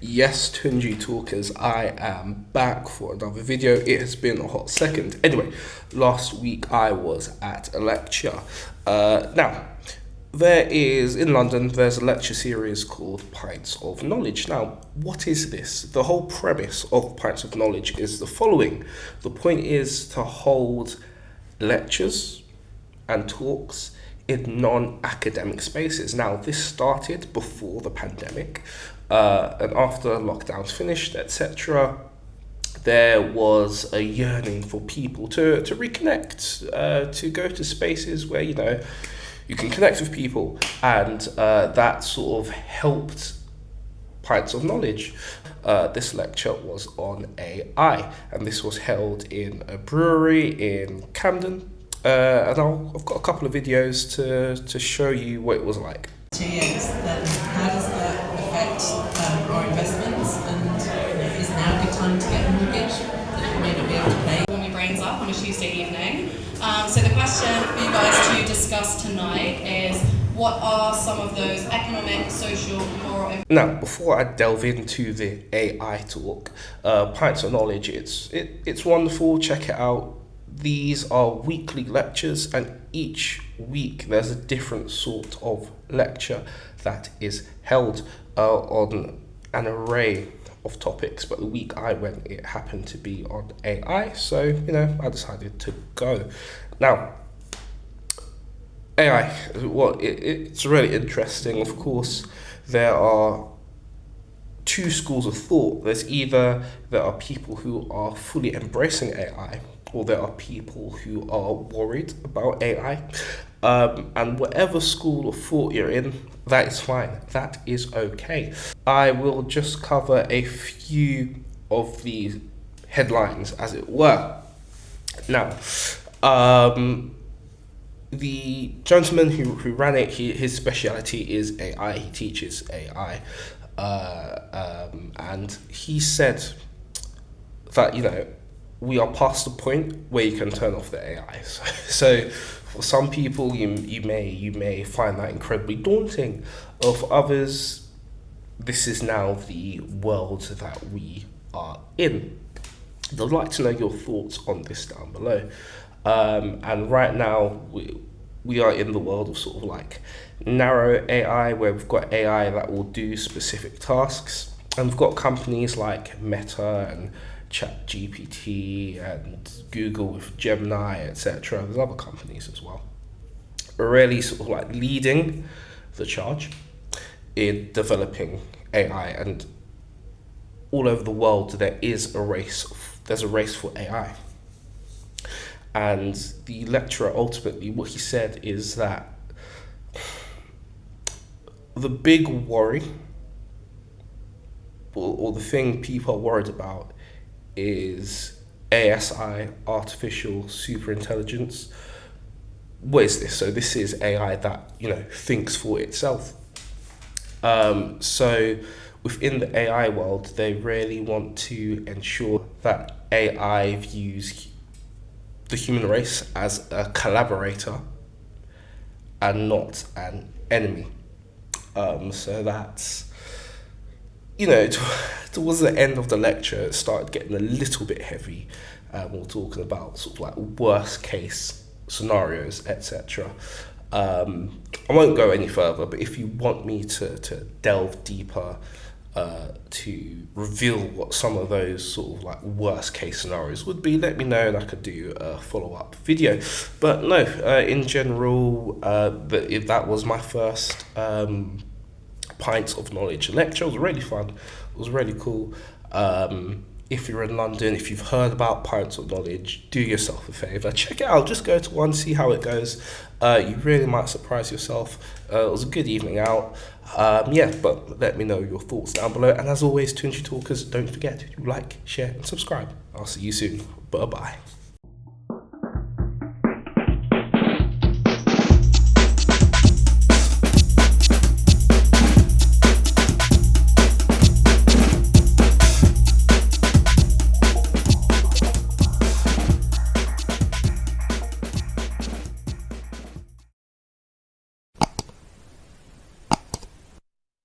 Yes, Tunji Talkers, I am back for another video. It has been a hot second. Anyway, last week I was at a lecture. Now, in London, there's a lecture series called Pints of Knowledge. Now, what is this? The whole premise of Pints of Knowledge is the following. The point is to hold lectures and talks in non-academic spaces. Now, this started before the pandemic, and after lockdowns finished, etc., there was a yearning for people to reconnect, to go to spaces where, you can connect with people, and that sort of helped Pints of Knowledge. This lecture was on AI, and this was held in a brewery in Camden. And I've got a couple of videos to show you what it was like. 2 years, then how does that affect our investments? And is now a good time to get a mortgage that you may not be able to pay? Warm your brains up on a Tuesday evening. So the question for you guys to discuss tonight is, what are some of those economic, social, moral... Now, before I delve into the AI talk, Pints of Knowledge, it's wonderful, check it out. These are weekly lectures, and each week there's a different sort of lecture that is held on an array of topics. But the week I went, it happened to be on AI, so I decided to go. Now, AI, well, it's really interesting. Of course, there are two schools of thought. There are people who are fully embracing AI, or there are people who are worried about AI. And whatever school of thought you're in, that is fine. That is okay. I will just cover a few of the headlines, as it were. Now, the gentleman who ran it, his speciality is AI. He teaches AI. And he said that, we are past the point where you can turn off the AI. So for some people, you may find that incredibly daunting. For others, this is now the world that we are in. I'd like to know your thoughts on this down below. And right now, we are in the world of sort of like narrow AI, where we've got AI that will do specific tasks. And we've got companies like Meta and ChatGPT and Google with Gemini, etc. There's other companies as well. We're really sort of like leading the charge in developing AI, and all over the world there's a race for AI. And the lecturer, ultimately, what he said is that the big worry, or the thing people are worried about, is ASI, artificial superintelligence. What is this? So this is AI that thinks for itself. So within the AI world, they really want to ensure that AI views the human race as a collaborator and not an enemy. So that's, towards the end of the lecture, it started getting a little bit heavy. We're talking about sort of like worst case scenarios, etc. I won't go any further, but if you want me to delve deeper, to reveal what some of those sort of like worst case scenarios would be, let me know and I could do a follow-up video. But no, in general, that was my first Pints of Knowledge lecture. It was really fun. It was really cool. If you're in London, if you've heard about Pints of Knowledge, do yourself a favour, check it out. Just go to one, see how it goes. You really might surprise yourself. It was a good evening out. But let me know your thoughts down below. And as always, Tunji Talkers, don't forget to like, share and subscribe. I'll see you soon. Bye-bye.